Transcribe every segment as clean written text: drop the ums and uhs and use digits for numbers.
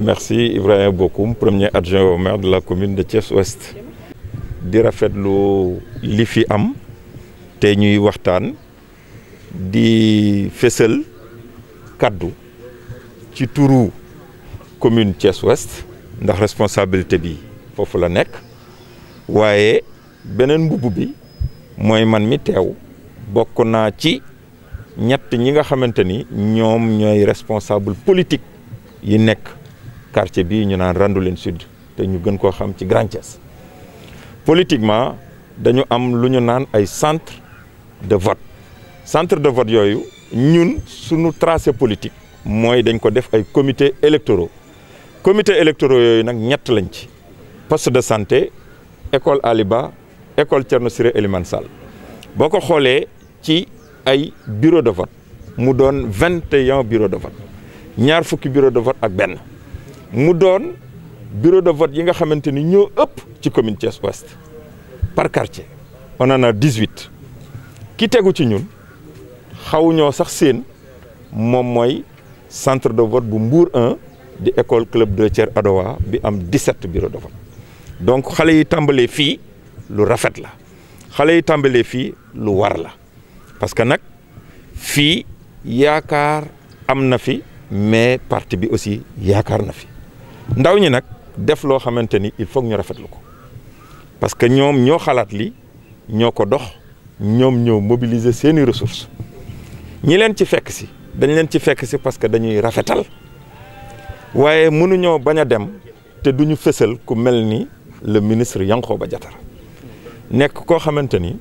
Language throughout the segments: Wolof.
Merci Ibrahima Bokoum, premier adjoint au maire de la commune de Thiès-Ouest. di rafetlu li fi am te ñuy waxtaan di fësal kaddu ci turu commune Thiès-Ouest ndax responsabilité bi foofu la nekk waaye beneen mbubb bi mooy man mi teew bokk naa ci ñett ñi nga xamante ni ñoom ñooy responsable politique yi nekk quartier bi ñu naan Randoulène Sud te ñu gën koo xam ci Grand Thiès. Politiquement dañu am lu ñu naan ay centre de vote yooyu ñun suñu tracé politique mooy dañ ko def ay comités électoraux yooyu nag ñett lañ ci poste de santé école Aliba école Thierno Siré Elimane Sall boo ko xoolee ci ay bureau de vote mu doon 21 bureau de vote ñaar fukki bureau de vote ak benn mu doon bureau de vote yi nga xamante ni ñoo ëpp ci commune Thiès-Ouest par quartier on en a 18 ki tegu ci ñun xawuñoo sax seen moom mooy centre de vote bu Mbour 1 di école club 2 Thier Adowa bi am 17 bureau de vote donc xale yi tàmbalee fii lu rafet la xale yi tàmbalee fii lu war la parce que nag fii yaakaar am na fi mais parti bi aussi yaakaar na fi ndaw ñi nag def loo xamante ni il faut ñu rafetlu ko parce que ñoom ñoo xalaat li ñoo ko dox ñoom ñoo mobiliser seeni ressources ñi leen ci fekk si dañ leen ci fekk si parce que dañuy rafetal waaye mënuñoo bañ a dem te duñu fësal ku mel ni le ministre Yankhoba Diattara nekk koo xamante ni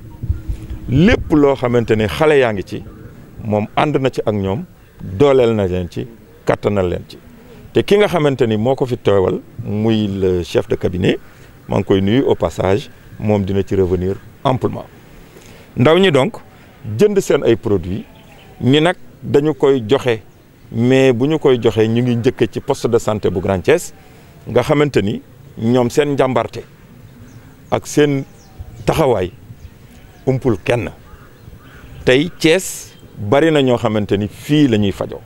lépp loo xamante ni xale yaa ngi ci moom ànd na ci ak ñoom dooleel na leen ci kattanal leen ci te ki nga xamante ni moo ko fi teewal muy le chef de cabinet maa ngi koy nuyu au passage moom dina ci revenir amplement ndaw ñi donc jënd seen ay produits ni nag dañu koy joxe mais bu ñu koy joxe ñu ngi njëkke ci poste de santé bu Grand Thiès nga xamante ni ñoom seen njàmbarte ak seen taxawaay umpul kenn tey Thiès bari na ñoo xamante ni fii la ñuy fajoo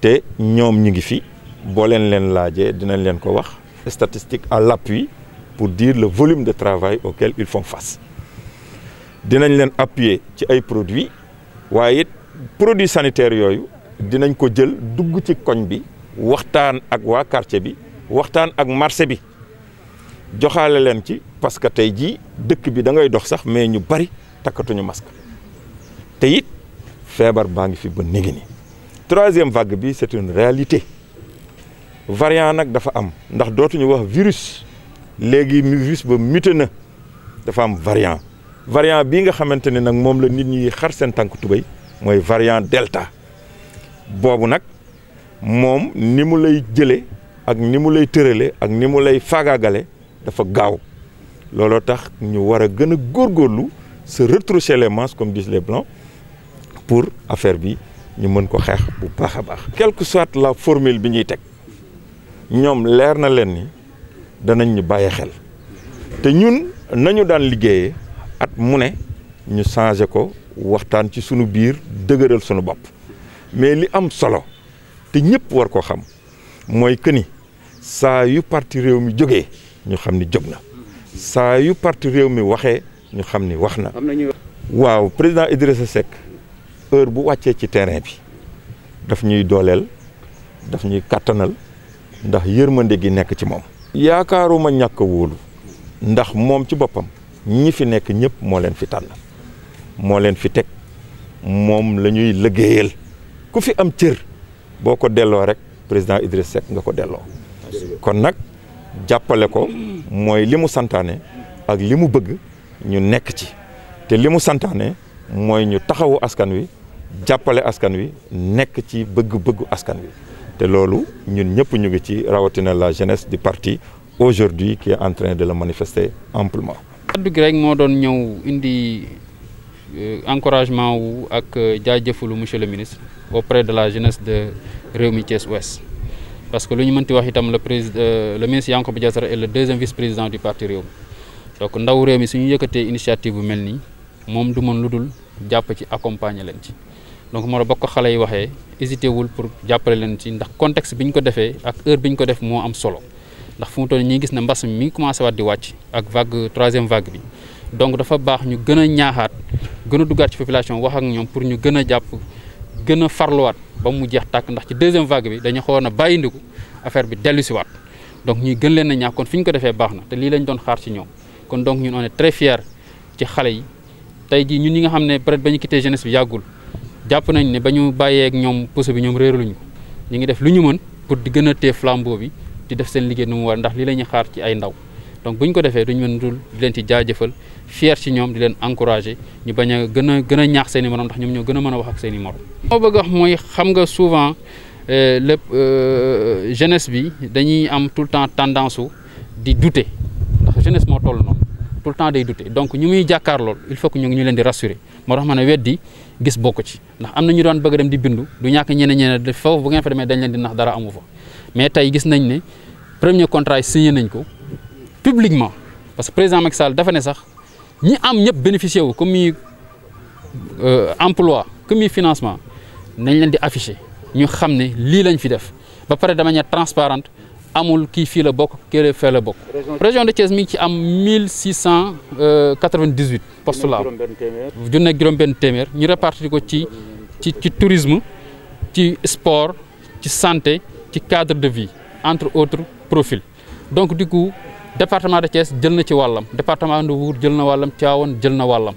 te ñoom ñu ngi fi boo leen laajee dinañ leen ko wax statistique à l'appui pour dire le volume de travail auquel ils font face dinañ leen appuyer ci ay produits waaye it produits sanitaires yooyu dinañ ko jël dugg ci koñ bi waxtaan ak waa quartier bi waxtaan ak marché bi joxaale leen ci parce que tey jii dëkk bi da ngay dox sax mais ñu bari takkatuñu masque te it feebar baa ngi fi ba néegi ni troisième vague bi c'est une réalité variant nag dafa am ndax dootuñu wax virus léegi virus ba muté na dafa am variant bii nga xamante ne nag moom la nit ñi xar seen tànk tubéy mooy variant delta boobu nag moom ni mu lay jële ak ni mu lay tërale ak ni mu lay faagaagale dafa gaaw looloo tax ñu war a gën a góorgóorlu se retrousser les manches comme disent les blancs pour affaire bi ñu mën ko xeex bu baax a baax. quelle que soit la formule bi ñuy teg ñoom leer na leen ni danañ ñu bàyyi xel te ñun nañu daan liggéeyee at mu ne ñu changé ko waxtaan ci sunu biir dëgëral sunu bopp mais li am solo te ñëpp war koo xam mooy que ni saa yu parti réew mi jógee ñu xam ni jóg na saa yu parti réew mi waxee ñu xam ni wax na. waaw président Idrissa Seck heure bu wàccee ci terrain bi daf ñuy dooleel daf ñuy kàttanal ndax yërmande gi nekk ci moom. yaakaaruma ñàkk a wóolu ndax moom ci boppam ñi fi nekk ñëpp moo leen fi tànn moo leen fi teg moom la ñuy liggéeyal ku fi am cër boo ko delloo rek président Idriss Seck nga ko delloo kon nag jàppale ko mooy li mu santaane ak li mu bëgg ñu nekk ci te li mu santaane mooy ñu taxawu askan wi jàppale askan wi nekk ci bëgg-bëggu askan wi te loolu ñun ñëpp ñu ngi ci rawatina la jeunesse du parti aujourd'hui qui est en train de le manifester amplement. kaddu gi rek moo doon ñëw indi encouragement wu ak jaajëfalu monsieur le ministre auprès de la jeunesse de Rewmi Thiès-Ouest parce que lu ñu mënti wax itam le ministre Yankhoba Diattara est le deuxième vice-président du parti Rewmi donc ndaw réew mi suñu yëkkatee initiative bu mel nii moom du mën lu dul jàpp ci accompagner leen ci donc moo la bokk xale yi waxee hésité wul pour jàppale leen ci ndax contexte bi ñu ko defee ak heure bi ñu ko def moo am solo ndax fu mu toll ñi gis na mbas mi ngi commencé waat di wàcc ak vague 3e vague bi donc dafa baax ñu gën a ñaaxaat gën a duggaat ci population wax ak ñoom pour ñu gën a jàpp gën a farluwaat ba mu jeex tàkk ndax ci 2e vague bi dañu xawoon a bàyyindiku affaire bi dellu si waat donc ñuy gën leen a ñaax kon fi ñu ko defee baax na te lii lañ doon xaar ci ñoom kon donc ñun on est très fiers ci xale yi tey jii ñun ñi nga xam ne peut-être ba ñu quitté jeunesse bi yàggul jàpp nañ ne ba ñu bàyyee ak ñoom pousse bi ñoom réeraluñu ko ñu ngi def lu ñu mën pour di gën a téye flambeau bi di def seen liggéey nu mu war ndax lii la ñuy xaar ci ay ndaw donc bu ñu ko defee duñ mën dul di leen ci jaajëfal fier ci ñoom di leen encourager ñu bañ a gën a ñaax seen i morom ndax ñoom ñoo gën a mën a wax ak seen i morom. moo bëgg wax mooy xam nga souvent lépp jeunesse bi dañuy am tout le temps tendance su di douter ndax jeunesse moo toll noonu tout le temps day douter donc ñu muy jàkkaar lool il faut que ñu leen di rassurer moo tax ma ne weddi gis bokk ci ndax am na ñu doon bëgg dem di bindu du ñàkk ñeneen foofu bu ngeen fa demee dañ leen di nax dara amu fa mais tey gis nañ ne premier contrat yi signé nañ ko publiquement parce que président Macky Sall dafa ne sax ñi am ñëpp bénéficié wu comme muy emploi comme muy financement nañ leen di afficher ñu xam ne lii lañ fi def ba pare de manière transparente amul kii fii la bokk kii fee la bokk. région de Thiès mi ngi ci am 1698 postes la am junne ak juróom-benn téeméer ñu répartir ko ci tourisme ci sport ci santé ci cadre de vie entre autres profils donc du coup département de Thiès jël na ci wàllam département de Mbour jël na wàllam Tivaouane jël na wàllam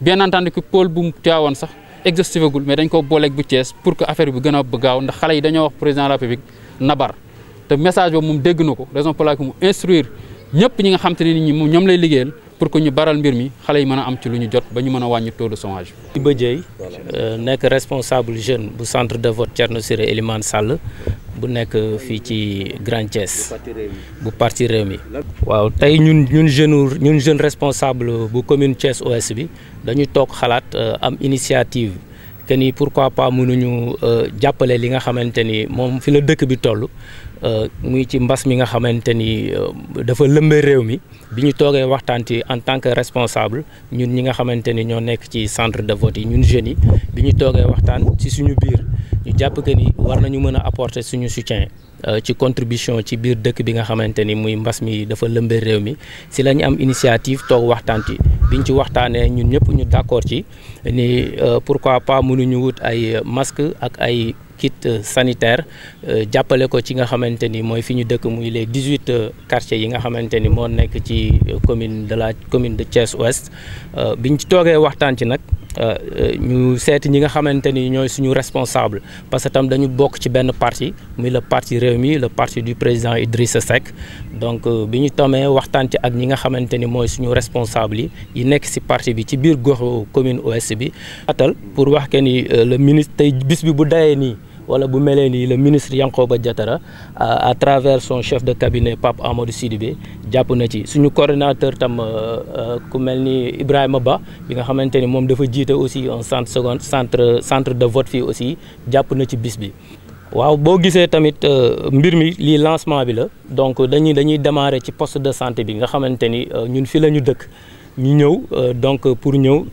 bien entendu que pôle bu Tivaouane sax exhaustif gul mais dañ ko booleeg bu Thiès pour que affaire bi gën a gaaw ndax xale yi dañoo wax président de la République nabar te message boobu moom dégg na ko raison pour laquelle mu instruire ñëpp ñi nga xam te ne nit ñi ñoom lay liggéeyal pour que ñu baral mbir mi xale yi mën a am ci lu ñu jot ba ñu mën a wàññi taux de chômage bi. Iba Dieye nekk responsable jeune bu centre de vote Thierno Siré Elimane Sall bu nekk fii ci Grand Thiès bu parti Rewmi. waaw tey ñun jeune responsable bu commune Thiès Ouest bi dañu toog xalaat am initiative que ni pourquoi pas mënuñu jàppale li nga xamante ni moom fi la dëkk bi toll. muy ci mbas mi nga xamante ni dafa lëmbee réew mi bi ñu toogee waxtaan ci en tant que responsable ñun ñi nga xamante ni ñoo nekk ci centre de vote yi ñun jeunes yi bi ñu toogee waxtaan ci suñu biir ñu jàpp que ni war nañu mën a apporter suñu soutien ci contribution ci biir dëkk bi nga xamante ni muy mbas mi dafa lëmbee réew mi si la ñu am initiative toog waxtaan ci biñ ci waxtaanee ñun ñëpp ñu d'accord ci ni pourquoi pas mënuñu wut ay masque ak ay kit sanitaire jàppale ko ci nga xamante ni mooy fi ñu dëkk muy les 18 quartiers yi nga xamante ni moo nekk ci commune de Thiès Ouest biñ ci toogee waxtaan ci nag ñu seeti ñi nga xamante ni ñooy suñu responsable parce que tam dañu bokk ci benn parti muy le parti Rewmi le parti du président Idrissa Seck donc bi ñu tomee waxtaan ci ak ñi nga xamante ni mooy suñu responsable yi nekk si parti bi ci biir goxu commune Ouest bi atal pour wax que ni le ministre tey bis bi bu dayee nii wala bu melee nii le ministre Yankhoba Diattara à travers son chef de cabinet Pape Amadou Sidibé jàpp na ci suñu coordonnateur tam ku mel ni Ibrahima Ba bi nga xamante ni moom dafa jiite aussi un centre de vote fii aussi jàpp na ci bis bi. waaw boo gisee tamit mbir mi lii lancement bi la donc dañuy démarrer ci poste de santé bi nga xamante ni ñun fi la ñu dëkk ñu ñëw donc pour ñëw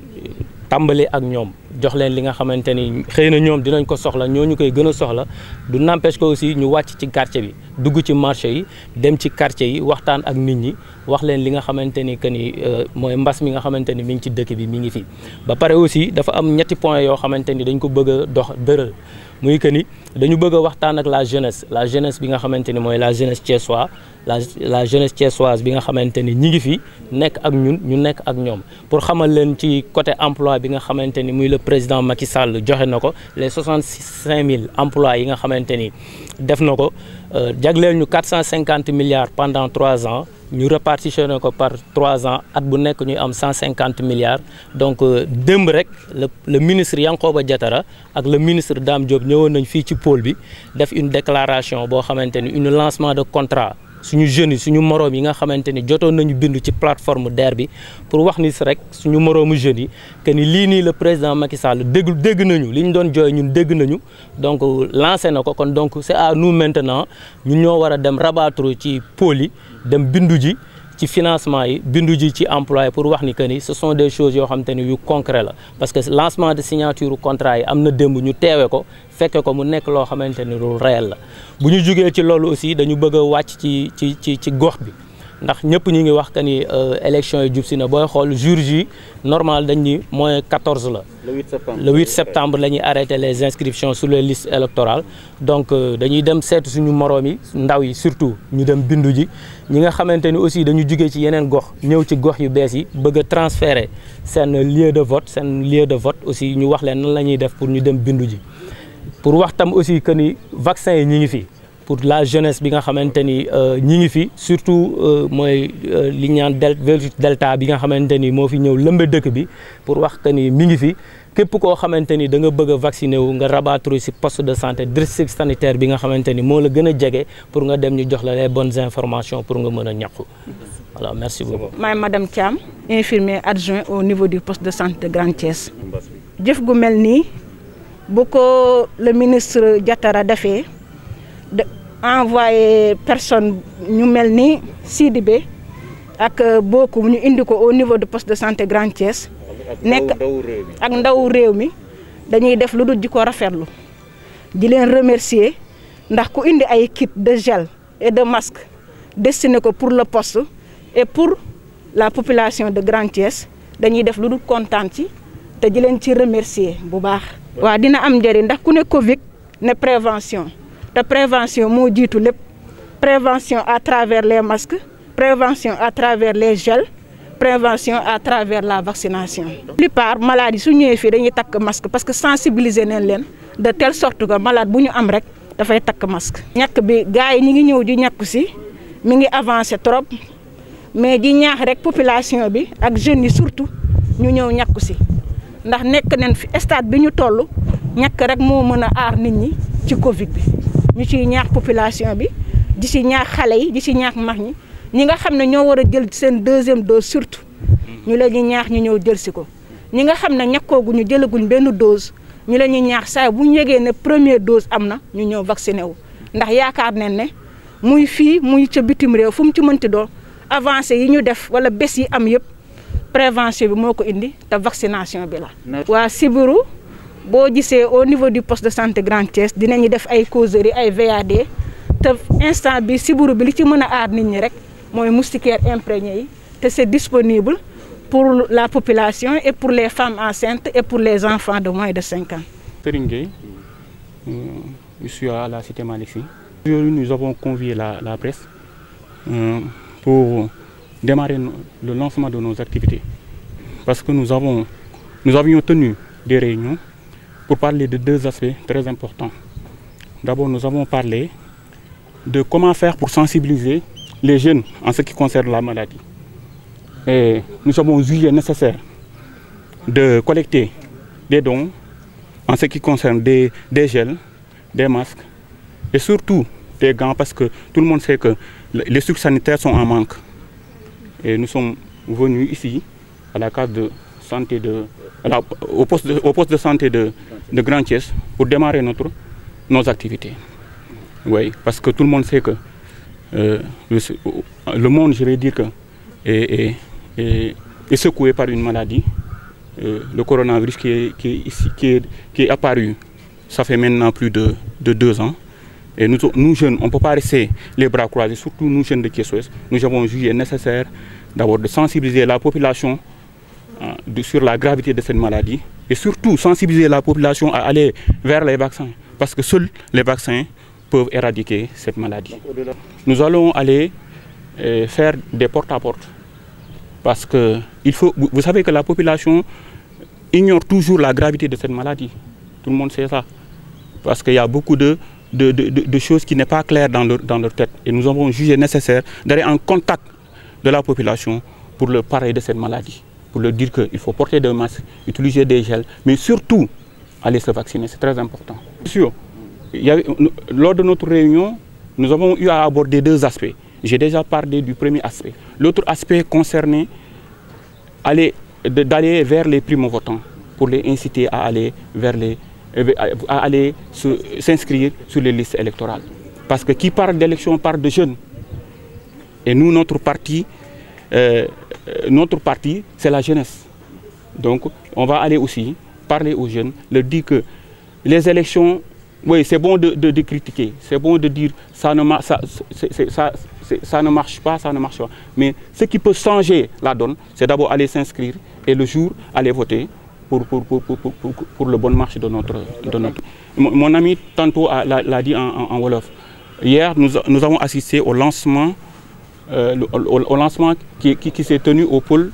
tàmbali ak ñoom jox leen li nga xamante ni xëy na ñoom dinañ ko soxla ñooñu koy gën a soxla du n'empêche que aussi ñu wàcc ci quartier bi dugg ci marché yi dem ci quartier yi waxtaan ak nit ñi wax leen li nga xamante ni que ni mooy mbas mi nga xamante ni mi ngi ci dëkk bi mi ngi fi. ba pare aussi dafa am ñetti points yoo xamante ni dañ ko bëgg a dox dëral muy que ni dañu bëgg a waxtaan ak la jeunesse bi nga xamante ni mooy la jeunesse thiessoise la jeunesse thiessoise bi nga xamante ni ñi ngi fi nekk ak ñun ñu nekk ak ñoom pour xamal leen ci côté emploi bi nga xamante ni muy le président Macky Sall joxe na ko les 65 000 emplois yi nga xamante ni def na ko jagleel ñu 450 milliards pendant 3 ans ñu répartitionné ko par 3 ans at bu nekk ñuy am 150 milliards donc démb rek le ministre Yankhoba Diattara ak le ministre Dame Diop ñëwoon nañ fii ci pôle bi def une déclaration boo xamante ni un lancement de contrat suñu jeunes yi suñu moroom yi nga xamante ni jotoon nañu bindu ci plateforme DER bi pour wax ni rek suñu moroomu jeunes yi que ni lii nii le président Macky Sall dégg nañu li ñu doon jooy ñun dégg nañu donc lancé na ko kon donc c'est à nous maintenant ñun ñoo war a dem rabattre ci pôle yi dem bindu ji ci financement yi bindu ji ci emploi pour wax ni que ni ce sont des choses yoo xamante ni yu concret la parce que lancement de signature contrat yi am na démb ñu teewe ko fekke ko mu nekk loo xamante ni lu réel la bu ñu jugee ci loolu aussi dañu bëgg a wàcc ci gox bi ndax ñëpp ñu ngi wax que ni élection yi jub si na booy xool jour ji normal dañ ni moins 14 la. le 8 septembre la ñuy arrêté les inscriptions sur les listes électorales donc dañuy dem seetu suñu moroom yi ndaw yi surtout ñu dem bindu ji ñi nga xamante ni aussi dañu jugee ci yeneen gox ñëw ci gox yu bees yi bëgg a transférer seen lieu de vote aussi ñu wax leen nan la ñuy def pour ñu dem bindu ji pour wax tam aussi que ni vaccin yi ñi ngi fi. pour la jeunesse bi nga xamante ni ñi ngi fi surtout mooy li ñu naan delta bi nga xamante ni moo fi ñëw lëmbe dëkk bi pour wax que ni mi ngi fi képp koo xamante ni da nga bëgg a vacciner wu nga rabattre si poste de santé district sanitaire bi nga xamante ni moo la gën a jege pour nga dem ñu jox la les bonnes informations pour nga mën a ñàkku voilà merci beaucoup. maay madame Thiam infirmier adjoint au niveau du poste de santé de Grand Thiès. jëf gu mel nii bu ko le ministre Diatara defee. de envoyé personne ñu mel ni Sidibé ak Bokum ñu indi ko au niveau du poste de santé Grand Thiès nekk ak ndaw réew mi dañuy def lu dul di ko rafetlu di leen remercier ndax ku indi ay kit de gel et de masque destiné ko pour le poste et pour la population de Grand Thiès dañuy def lu dul kontaan ci te di leen ci remercier bu baax. waaw dina am njëriñ ndax ku ne Covid ne prévention. te prévention moo jiitu lépp prévention à travers les masques prévention à travers les gels prévention à travers la vaccination. la plupart malades yi su ñëwee fii dañuy takk masque parce que sensibiliser nañ leen de telle sorte que malade bu ñu am rek dafay takk masque. ñàkk bi gars yi ñi ngi ñëw di ñàkku si mi ngi avancé trop mais di ñaax rek population bi ak jeunes yi surtout ñu ñëw ñàkku si ndax nekk nañ fi stade bi ñu toll ñàkk rek moo mën a aar nit ñi ci Covid bi. ñu ciy ñaax population bi di ci ñaax xale yi di ci ñaax mag ñi nga xam ne ñoo war a jël seen deuxième dose surtout ñu leen ñuy ñaax ñu ñëw jël si ko ñi nga xam ne ñàkkooguñu jëlaguñ benn dose ñu leen ñuy ñaax saa bu ñu yëgee ne première dose am na ñu ñëw vacciné wu ndax yaakaar nañ ne muy fii muy ca bitim réew fu mu ci mënti doon avancé yi ñu def wala bés yi am yëpp prévention bi moo ko indi te vaccination bi la. waa sibiru boo gisee au niveau du poste de santé Grand Thiès dinañu def ay causeries ay VAD te instant bi sibiru bi li ci mën a aar nit ñi rek mooy moustiquaire imprégné yi te c'est disponible pour la population et pour les femmes enceintes et pour les enfants de moins de 5 ans. Serigne Gueye, je suis à la cité Malick Sy. Aujourd'hui, nous avons convié la presse pour démarrer le lancement de nos activités parce que nous avions tenu des réunions pour parler de deux aspects très importants. D'abord, nous avons parlé de comment faire pour sensibiliser les jeunes en ce qui concerne la maladie. Et nous avons jugé nécessaire de collecter des dons en ce qui concerne des gels, des masques et surtout des gants parce que tout le monde sait que les structures sanitaires sont en manque. Et nous sommes venus ici à la case de santé au poste de santé de Grand Thiès pour démarrer nos activités. Oui, parce que tout le monde sait que le monde, je vais dire que, est secoué par une maladie, le coronavirus qui est apparu, ça fait maintenant plus de 2 ans. Et nous jeunes, on ne peut pas rester les bras croisés, surtout nous jeunes de Thiès-Ouest. Nous avons jugé nécessaire d'abord de sensibiliser la population sur la gravité de cette maladie et surtout sensibiliser la population à aller vers les vaccins parce que seuls les vaccins peuvent éradiquer cette maladie. Nous allons aller faire des porte-à-porte parce que vous savez que la population ignore toujours la gravité de cette maladie. Tout le monde sait ça parce qu'il y a beaucoup de choses qui n'est pas claires dans leur tête et nous avons jugé nécessaire d'aller en contact de la population pour leur parler de cette maladie, pour leur dire qu'il faut porter des masques, utiliser des gels, mais surtout aller se vacciner, c'est très important. Bien sûr, lors de notre réunion, nous avons eu à aborder 2 aspects. J'ai déjà parlé du premier aspect. L'autre aspect concernait d'aller vers les primo-votants pour les inciter à aller s'inscrire sur les listes électorales. Parce que qui parle d'élection parle de jeunes. Et nous, notre parti, notre parti, c'est la jeunesse. Donc, on va aller aussi parler aux jeunes, leur dire que les élections, oui, c'est bon de critiquer, c'est bon de dire ça ne marche pas, ça ne marche pas. Mais ce qui peut changer la donne, c'est d'abord aller s'inscrire et le jour aller voter pour le bon marche de notre. Mon ami tantôt l'a dit en Wolof. Hier, nous avons assisté au lancement, qui s'est tenu au pôle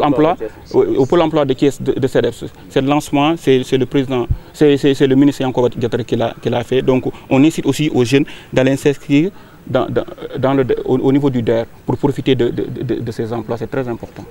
emploi de Thiès de CEDEPS. Ce lancement, c'est le président, c'est le ministre Yankhoba Diattara qui l'a fait. Donc on incite aussi aux jeunes d'aller s'inscrire au niveau du DER pour profiter de ces emplois. C'est très important.